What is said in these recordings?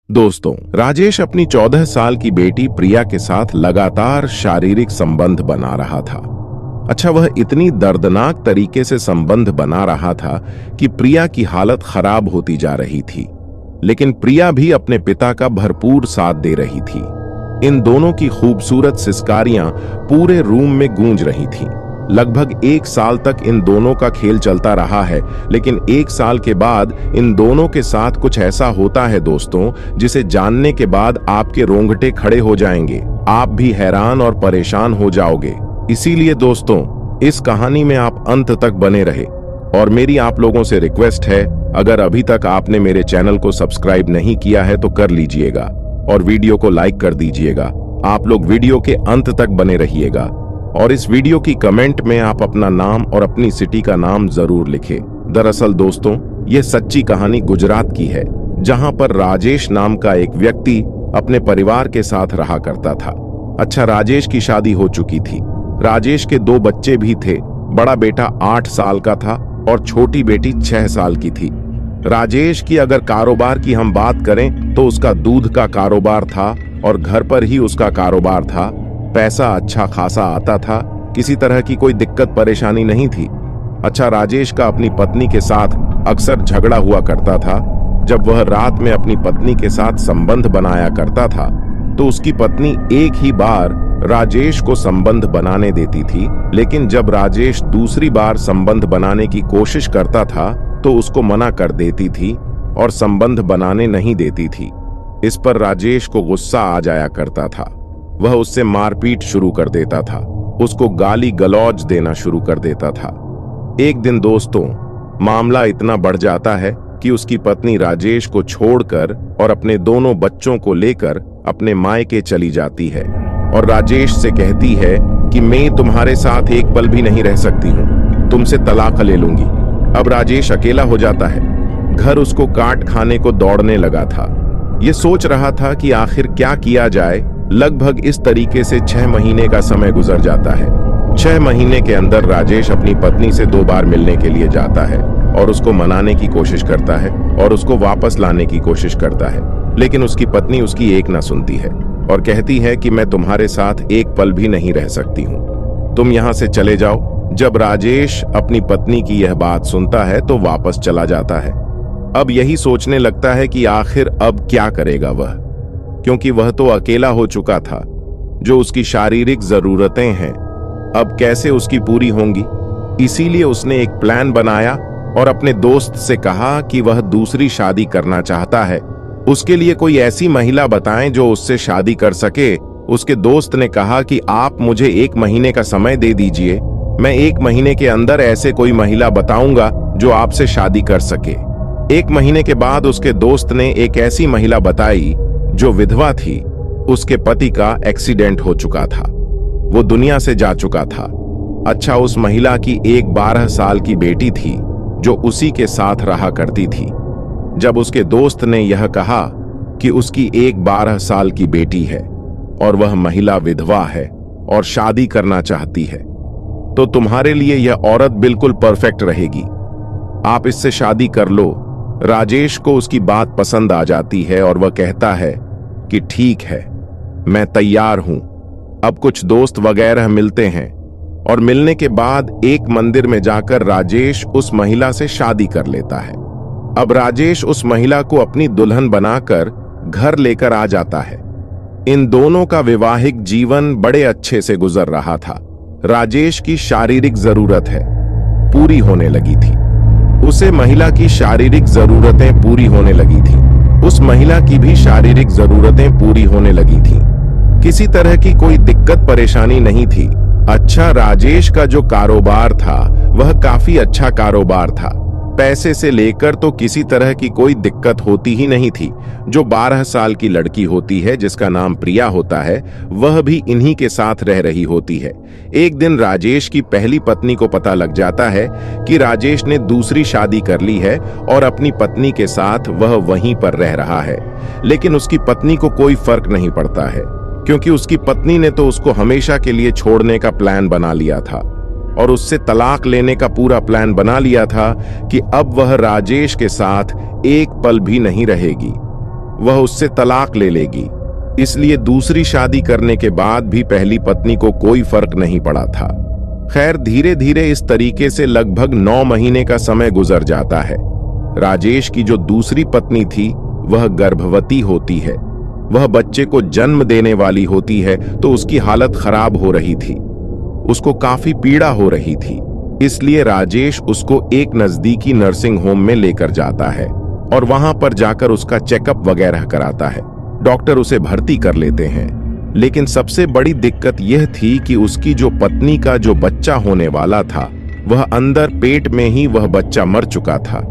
दोस्तों, राजेश अपनी 14 साल की बेटी प्रिया के साथ लगातार शारीरिक संबंध बना रहा था। अच्छा, वह इतनी दर्दनाक तरीके से संबंध बना रहा था कि प्रिया की हालत खराब होती जा रही थी। लेकिन प्रिया भी अपने पिता का भरपूर साथ दे रही थी। इन दोनों की खूबसूरत सिसकारियां पूरे रूम में गूंज रही थीं। लगभग 1 साल तक इन दोनों का खेल चलता रहा है, लेकिन 1 साल के बाद इन दोनों के साथ कुछ ऐसा होता है दोस्तों, जिसे जानने के बाद आपके रोंगटे खड़े हो जाएंगे। आप भी हैरान और परेशान हो जाओगे। इसीलिए दोस्तों, इस कहानी में आप अंत तक बने रहे। और मेरी आप लोगों से रिक्वेस्ट है, अगर अभी तक आपने मेरे चैनल को सब्सक्राइब नहीं किया है तो कर लीजिएगा और वीडियो को लाइक कर दीजिएगा। आप लोग वीडियो के अंत तक बने रहिएगा और इस वीडियो की कमेंट में आप अपना नाम और अपनी सिटी का नाम जरूर लिखें। दरअसल दोस्तों, ये सच्ची कहानी गुजरात की है, जहां पर राजेश नाम का एक व्यक्ति अपने परिवार के साथ रहा करता था। अच्छा, राजेश की शादी हो चुकी थी। राजेश के 2 बच्चे भी थे। बड़ा बेटा 8 साल का था और छोटी बेटी 6 साल की थी। राजेश की अगर कारोबार की हम बात करें तो उसका दूध का कारोबार था और घर पर ही उसका कारोबार था। पैसा अच्छा खासा आता था, किसी तरह की कोई दिक्कत परेशानी नहीं थी। अच्छा, राजेश का अपनी पत्नी के साथ अक्सर झगड़ा हुआ करता था। जब वह रात में अपनी पत्नी के साथ संबंध बनाया करता था तो उसकी पत्नी एक ही बार राजेश को संबंध बनाने देती थी, लेकिन जब राजेश दूसरी बार संबंध बनाने की कोशिश करता था तो उसको मना कर देती थी और संबंध बनाने नहीं देती थी। इस पर राजेश को गुस्सा आ जाया करता था। वह उससे मारपीट शुरू कर देता था, उसको गाली गलौज देना शुरू कर देता था। एक दिन दोस्तों, मामला इतना बढ़ जाता है कि उसकी पत्नी राजेश को छोड़कर और अपने दोनों बच्चों को लेकर अपने मायके चली जाती है और राजेश से कहती है कि मैं तुम्हारे साथ एक पल भी नहीं रह सकती हूँ, तुमसे तलाक ले लूंगी। अब राजेश अकेला हो जाता है। घर उसको काट खाने को दौड़ने लगा था। ये सोच रहा था कि आखिर क्या किया जाए। लगभग इस तरीके से 6 महीने का समय गुजर जाता है। 6 महीने के अंदर राजेश अपनी पत्नी से 2 बार मिलने के लिए जाता है और उसको मनाने की कोशिश करता है और उसको वापस लाने की कोशिश करता है, लेकिन उसकी पत्नी उसकी एक ना सुनती है और कहती है कि मैं तुम्हारे साथ एक पल भी नहीं रह सकती हूँ, तुम यहाँ से चले जाओ। जब राजेश अपनी पत्नी की यह बात सुनता है तो वापस चला जाता है। अब यही सोचने लगता है कि आखिर अब क्या करेगा वह, क्योंकि वह तो अकेला हो चुका था। जो उसकी शारीरिक जरूरतें हैं अब कैसे उसकी पूरी होंगी। इसीलिए उसने एक प्लान बनाया और अपने दोस्त से कहा कि वह दूसरी शादी करना चाहता है। उसके लिए कोई ऐसी महिला बताएं जो उससे शादी कर सके। उसके दोस्त ने कहा कि आप मुझे 1 महीने का समय दे दीजिए, मैं 1 महीने के अंदर ऐसे कोई महिला बताऊंगा जो आपसे शादी कर सके। 1 महीने के बाद उसके दोस्त ने एक ऐसी महिला बताई जो विधवा थी। उसके पति का एक्सीडेंट हो चुका था, वो दुनिया से जा चुका था। अच्छा, उस महिला की एक 12 साल की बेटी थी जो उसी के साथ रहा करती थी। जब उसके दोस्त ने यह कहा कि उसकी एक 12 साल की बेटी है और वह महिला विधवा है और शादी करना चाहती है, तो तुम्हारे लिए यह औरत बिल्कुल परफेक्ट रहेगी, आप इससे शादी कर लो। राजेश को उसकी बात पसंद आ जाती है और वह कहता है कि ठीक है, मैं तैयार हूं। अब कुछ दोस्त वगैरह मिलते हैं और मिलने के बाद एक मंदिर में जाकर राजेश उस महिला से शादी कर लेता है। अब राजेश उस महिला को अपनी दुल्हन बनाकर घर लेकर आ जाता है। इन दोनों का वैवाहिक जीवन बड़े अच्छे से गुजर रहा था। राजेश की शारीरिक जरूरत है पूरी होने लगी थी। उसे महिला की शारीरिक जरूरतें पूरी होने लगी थी। उस महिला की भी शारीरिक जरूरतें पूरी होने लगी थी। किसी तरह की कोई दिक्कत परेशानी नहीं थी। अच्छा, राजेश का जो कारोबार था वह काफी अच्छा कारोबार था। पैसे से लेकर तो किसी तरह की कोई दिक्कत होती ही नहीं थी। जो 12 साल की लड़की होती है जिसका नाम प्रिया होता है, वह भी इन्हीं के साथ रह रही होती है। एक दिन राजेश की पहली पत्नी को पता लग जाता है कि राजेश ने दूसरी शादी कर ली है और अपनी पत्नी के साथ वह वहीं पर रह रहा है। लेकिन उसकी पत्नी को कोई फर्क नहीं पड़ता है, क्योंकि उसकी पत्नी ने तो उसको हमेशा के लिए छोड़ने का प्लान बना लिया था और उससे तलाक लेने का पूरा प्लान बना लिया था कि अब वह राजेश के साथ एक पल भी नहीं रहेगी। वह उससे तलाक ले लेगी। इसलिए दूसरी शादी करने के बाद भी पहली पत्नी को कोई फर्क नहीं पड़ा था। खैर, धीरे धीरे इस तरीके से लगभग 9 महीने का समय गुजर जाता है। राजेश की जो दूसरी पत्नी थी वह गर्भवती होती है। वह बच्चे को जन्म देने वाली होती है तो उसकी हालत खराब हो रही थी। उसको काफी पीड़ा हो रही थी। इसलिए राजेश उसको एक नजदीकी नर्सिंग होम में लेकर जाता है और वहां पर जाकर उसका चेकअप वगैरह कराता है। डॉक्टर उसे भर्ती कर लेते हैं। लेकिन सबसे बड़ी दिक्कत यह थी कि उसकी जो पत्नी का जो बच्चा होने वाला था वह अंदर पेट में ही वह बच्चा मर चुका था।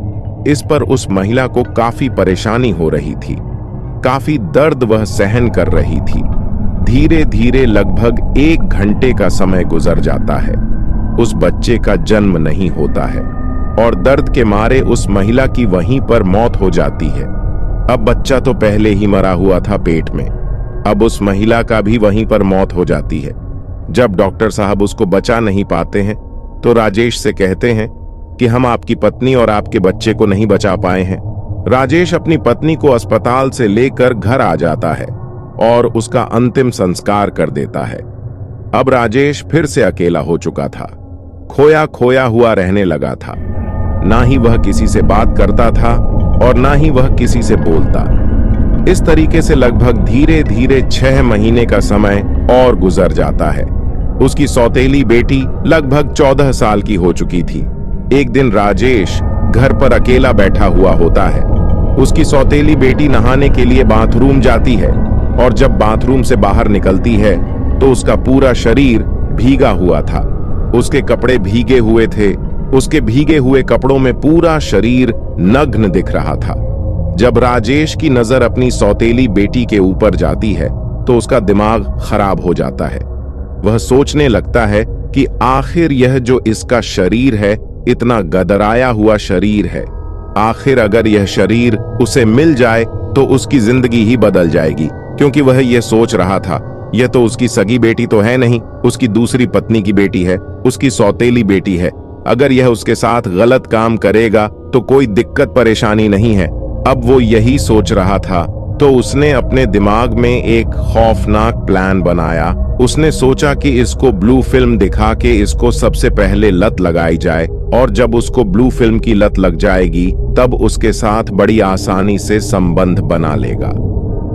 इस पर उस महिला को काफी परेशानी हो रही थी। काफी दर्द वह सहन कर रही थी। धीरे धीरे लगभग 1 घंटे का समय गुजर जाता है। उस बच्चे का जन्म नहीं होता है और दर्द के मारे उस महिला की वहीं पर मौत हो जाती है। अब बच्चा तो पहले ही मरा हुआ था पेट में, अब उस महिला का भी वहीं पर मौत हो जाती है। जब डॉक्टर साहब उसको बचा नहीं पाते हैं तो राजेश से कहते हैं कि हम आपकी पत्नी और आपके बच्चे को नहीं बचा पाए हैं। राजेश अपनी पत्नी को अस्पताल से लेकर घर आ जाता है और उसका अंतिम संस्कार कर देता है। अब राजेश फिर से अकेला हो चुका था। खोया खोया हुआ रहने लगा था। ना ही वह किसी से बात करता था और ना ही वह किसी से बोलता। इस तरीके से लगभग धीरे धीरे 6 महीने का समय और गुजर जाता है। उसकी सौतेली बेटी लगभग 14 साल की हो चुकी थी। एक दिन राजेश घर पर अकेला बैठा हुआ होता है। उसकी सौतेली बेटी नहाने के लिए बाथरूम जाती है और जब बाथरूम से बाहर निकलती है तो उसका पूरा शरीर भीगा हुआ था। उसके कपड़े भीगे हुए थे। उसके भीगे हुए कपड़ों में पूरा शरीर नग्न दिख रहा था। जब राजेश की नजर अपनी सौतेली बेटी के ऊपर जाती है तो उसका दिमाग खराब हो जाता है। वह सोचने लगता है कि आखिर यह जो इसका शरीर है, इतना गदराया हुआ शरीर है, आखिर अगर यह शरीर उसे मिल जाए तो उसकी जिंदगी ही बदल जाएगी। क्योंकि वह यह सोच रहा था, यह तो उसकी सगी बेटी तो है नहीं, उसकी दूसरी पत्नी की बेटी है, उसकी सौतेली बेटी है। अगर यह उसके साथ गलत काम करेगा तो कोई दिक्कत परेशानी नहीं है। अब वो यही सोच रहा था तो उसने अपने दिमाग में एक खौफनाक प्लान बनाया। उसने सोचा कि इसको ब्लू फिल्म दिखा के इसको सबसे पहले लत लगाई जाए और जब उसको ब्लू फिल्म की लत लग जाएगी तब उसके साथ बड़ी आसानी से संबंध बना लेगा।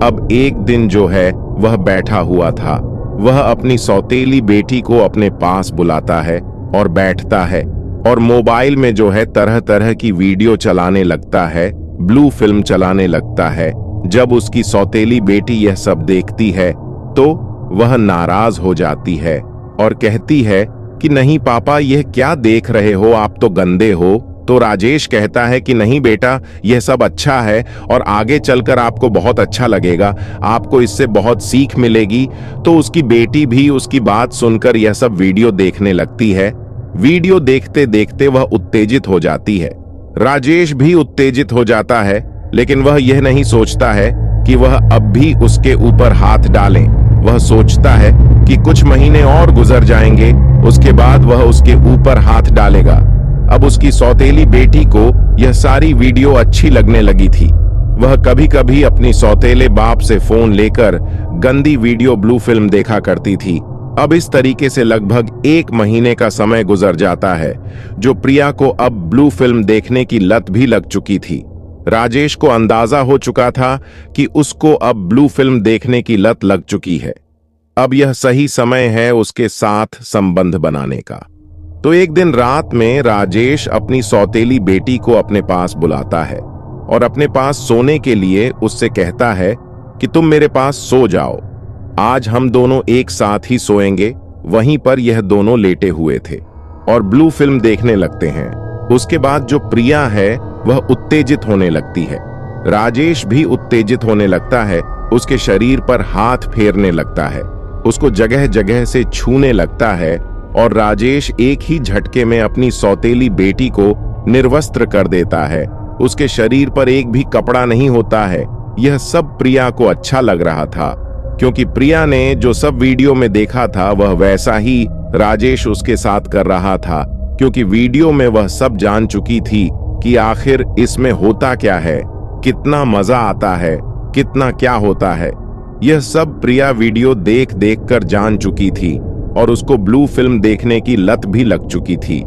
अब एक दिन जो है वह बैठा हुआ था। वह अपनी सौतेली बेटी को अपने पास बुलाता है और बैठता है और मोबाइल में जो है तरह तरह की वीडियो चलाने लगता है, ब्लू फिल्म चलाने लगता है। जब उसकी सौतेली बेटी यह सब देखती है तो वह नाराज हो जाती है और कहती है कि नहीं पापा, यह क्या देख रहे हो, आप तो गंदे हो। तो राजेश कहता है कि नहीं बेटा, यह सब अच्छा है और आगे चलकर आपको बहुत अच्छा लगेगा, आपको इससे बहुत सीख मिलेगी। तो उसकी बेटी भी उसकी बात सुनकर यह सब वीडियो देखने लगती है। वीडियो देखते देखते वह उत्तेजित हो जाती है। राजेश भी उत्तेजित हो जाता है, लेकिन वह यह नहीं सोचता है कि वह अब भी उसके ऊपर हाथ डालें। वह सोचता है कि कुछ महीने और गुजर जाएंगे, उसके बाद वह उसके ऊपर हाथ डालेगा। अब उसकी सौतेली बेटी को यह सारी वीडियो अच्छी लगने लगी थी। वह कभी कभी अपनी सौतेले बाप से फोन लेकर गंदी वीडियो ब्लू फिल्म देखा करती थी। अब इस तरीके से लगभग 1 महीने का समय गुजर जाता है, जो प्रिया को अब ब्लू फिल्म देखने की लत भी लग चुकी थी। राजेश को अंदाजा हो चुका था कि उसको अब ब्लू फिल्म देखने की लत लग चुकी है। अब यह सही समय है उसके साथ संबंध बनाने का। तो एक दिन रात में राजेश अपनी सौतेली बेटी को अपने पास बुलाता है और अपने पास सोने के लिए उससे कहता है कि तुम मेरे पास सो जाओ, आज हम दोनों एक साथ ही सोएंगे। वहीं पर यह दोनों लेटे हुए थे और ब्लू फिल्म देखने लगते हैं। उसके बाद जो प्रिया है वह उत्तेजित होने लगती है। राजेश भी उत्तेजित होने लगता है, उसके शरीर पर हाथ फेरने लगता है, उसको जगह जगह से छूने लगता है और राजेश एक ही झटके में अपनी सौतेली बेटी को निर्वस्त्र कर देता है। उसके शरीर पर एक भी कपड़ा नहीं होता है। यह सब प्रिया को अच्छा लग रहा था, क्योंकि प्रिया ने जो सब वीडियो में देखा था वह वैसा ही राजेश उसके साथ कर रहा था। क्योंकि वीडियो में वह सब जान चुकी थी कि आखिर इसमें होता क्या है, कितना मजा आता है कितना क्या होता है। यह सब प्रिया वीडियो देख देख कर जान चुकी थी और उसको ब्लू फिल्म देखने की लत भी लग चुकी थी।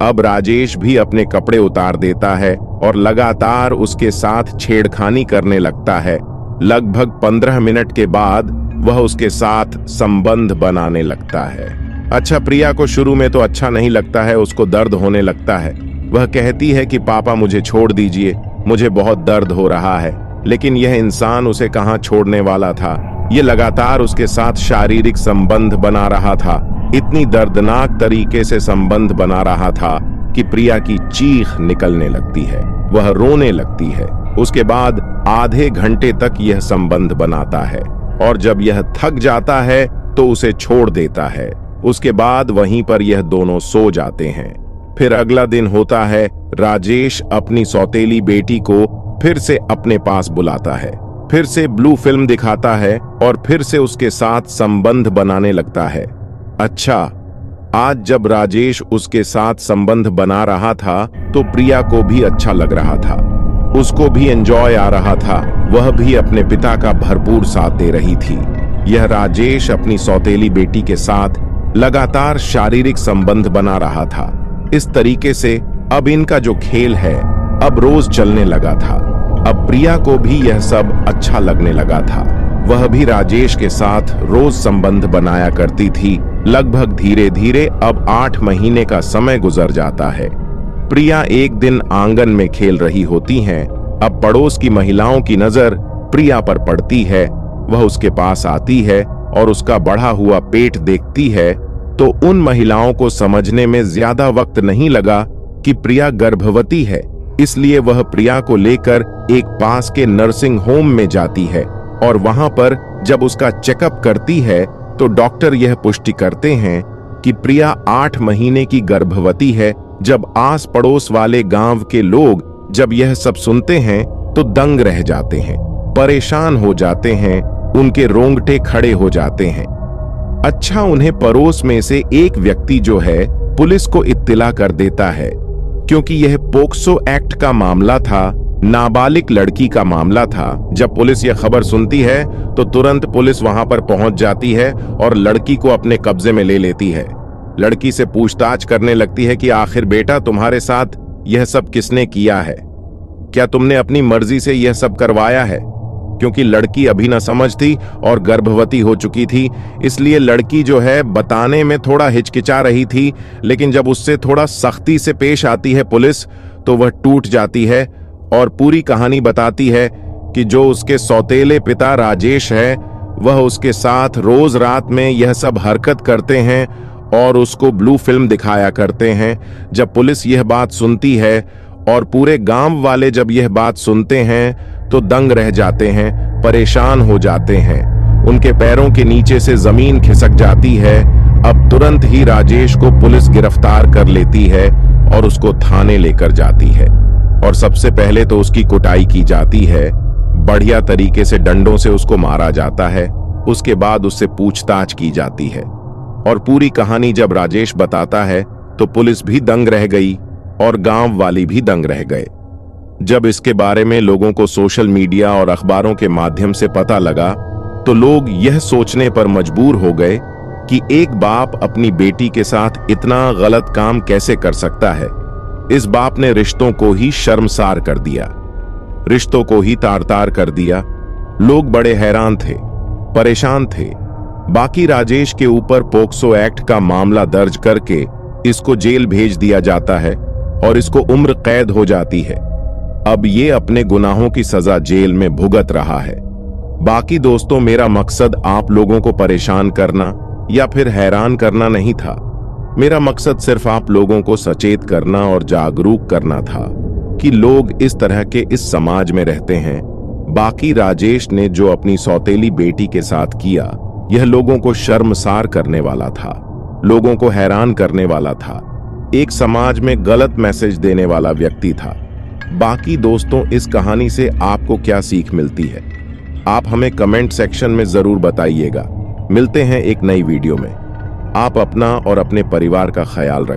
अब राजेश भी अपने कपड़े उतार देता है और लगातार उसके साथ छेड़खानी करने लगता है। लगभग 15 मिनट के बाद वह उसके साथ संबंध बनाने लगता है। अच्छा, प्रिया को शुरू में तो अच्छा नहीं लगता है, उसको दर्द होने लगता है। वह कहती है कि पापा मुझे छोड़ दीजिए, मुझे बहुत दर्द हो रहा है। लेकिन यह इंसान उसे कहाँ छोड़ने वाला था। ये लगातार उसके साथ शारीरिक संबंध बना रहा था। इतनी दर्दनाक तरीके से संबंध बना रहा था कि प्रिया की चीख निकलने लगती है, वह रोने लगती है। उसके बाद आधे घंटे तक यह संबंध बनाता है और जब यह थक जाता है तो उसे छोड़ देता है। उसके बाद वहीं पर यह दोनों सो जाते हैं। फिर अगला दिन होता है। राजेश अपनी सौतेली बेटी को फिर से अपने पास बुलाता है, फिर से ब्लू फिल्म दिखाता है और फिर से उसके साथ संबंध बनाने लगता है। अच्छा, आज जब राजेश उसके साथ संबंध बना रहा था तो प्रिया को भी अच्छा लग रहा था, उसको भी एंजॉय आ रहा था। वह भी अपने पिता का भरपूर साथ दे रही थी। यह राजेश अपनी सौतेली बेटी के साथ लगातार शारीरिक संबंध बना रहा था। इस तरीके से अब इनका जो खेल है अब रोज चलने लगा था। अब प्रिया को भी यह सब अच्छा लगने लगा था। वह भी राजेश के साथ रोज संबंध बनाया करती थी। लगभग धीरे धीरे अब 8 महीने का समय गुजर जाता है। प्रिया एक दिन आंगन में खेल रही होती हैं। अब पड़ोस की महिलाओं की नजर प्रिया पर पड़ती है। वह उसके पास आती है और उसका बढ़ा हुआ पेट देखती है तो उन महिलाओं को समझने में ज्यादा वक्त नहीं लगा कि प्रिया गर्भवती है। इसलिए वह प्रिया को लेकर एक पास के नर्सिंग होम में जाती है और वहां पर जब उसका चेकअप करती है तो डॉक्टर यह पुष्टि करते हैं कि प्रिया 8 महीने की गर्भवती है। जब आस पड़ोस वाले गांव के लोग जब यह सब सुनते हैं तो दंग रह जाते हैं, परेशान हो जाते हैं, उनके रोंगटे खड़े हो जाते हैं। अच्छा, उन्हें पड़ोस में से एक व्यक्ति जो है पुलिस को इत्तिला कर देता है, क्योंकि यह पोक्सो एक्ट का मामला था, नाबालिग लड़की का मामला था। जब पुलिस यह खबर सुनती है तो तुरंत पुलिस वहां पर पहुंच जाती है और लड़की को अपने कब्जे में ले लेती है। लड़की से पूछताछ करने लगती है कि आखिर बेटा तुम्हारे साथ यह सब किसने किया है, क्या तुमने अपनी मर्जी से यह सब करवाया है? क्योंकि लड़की अभी न समझ थी और गर्भवती हो चुकी थी, इसलिए लड़की जो है बताने में थोड़ा हिचकिचा रही थी। लेकिन जब उससे थोड़ा सख्ती से पेश आती है पुलिस तो वह टूट जाती है और पूरी कहानी बताती है कि जो उसके सौतेले पिता राजेश है वह उसके साथ रोज रात में यह सब हरकत करते हैं और उसको ब्लू फिल्म दिखाया करते हैं। जब पुलिस यह बात सुनती है और पूरे गांव वाले जब यह बात सुनते हैं तो दंग रह जाते हैं, परेशान हो जाते हैं, उनके पैरों के नीचे से जमीन खिसक जाती है। अब तुरंत ही राजेश को पुलिस गिरफ्तार कर लेती है और उसको थाने लेकर जाती है और सबसे पहले तो उसकी कुटाई की जाती है, बढ़िया तरीके से डंडों से उसको मारा जाता है। उसके बाद उससे पूछताछ की जाती है और पूरी कहानी जब राजेश बताता है तो पुलिस भी दंग रह गई और गांव वाले भी दंग रह गए। जब इसके बारे में लोगों को सोशल मीडिया और अखबारों के माध्यम से पता लगा तो लोग यह सोचने पर मजबूर हो गए कि एक बाप अपनी बेटी के साथ इतना गलत काम कैसे कर सकता है। इस बाप ने रिश्तों को ही शर्मसार कर दिया, रिश्तों को ही तार-तार कर दिया। लोग बड़े हैरान थे, परेशान थे। बाकी राजेश के ऊपर पोक्सो एक्ट का मामला दर्ज करके इसको जेल भेज दिया जाता है और इसको उम्र कैद हो जाती है। अब ये अपने गुनाहों की सजा जेल में भुगत रहा है। बाकी दोस्तों, मेरा मकसद आप लोगों को परेशान करना या फिर हैरान करना नहीं था। मेरा मकसद सिर्फ आप लोगों को सचेत करना और जागरूक करना था कि लोग इस तरह के इस समाज में रहते हैं। बाकी राजेश ने जो अपनी सौतेली बेटी के साथ किया यह लोगों को शर्मसार करने वाला था, लोगों को हैरान करने वाला था, एक समाज में गलत मैसेज देने वाला व्यक्ति था। बाकी दोस्तों, इस कहानी से आपको क्या सीख मिलती है आप हमें कमेंट सेक्शन में जरूर बताइएगा। मिलते हैं एक नई वीडियो में। आप अपना और अपने परिवार का ख्याल रखें।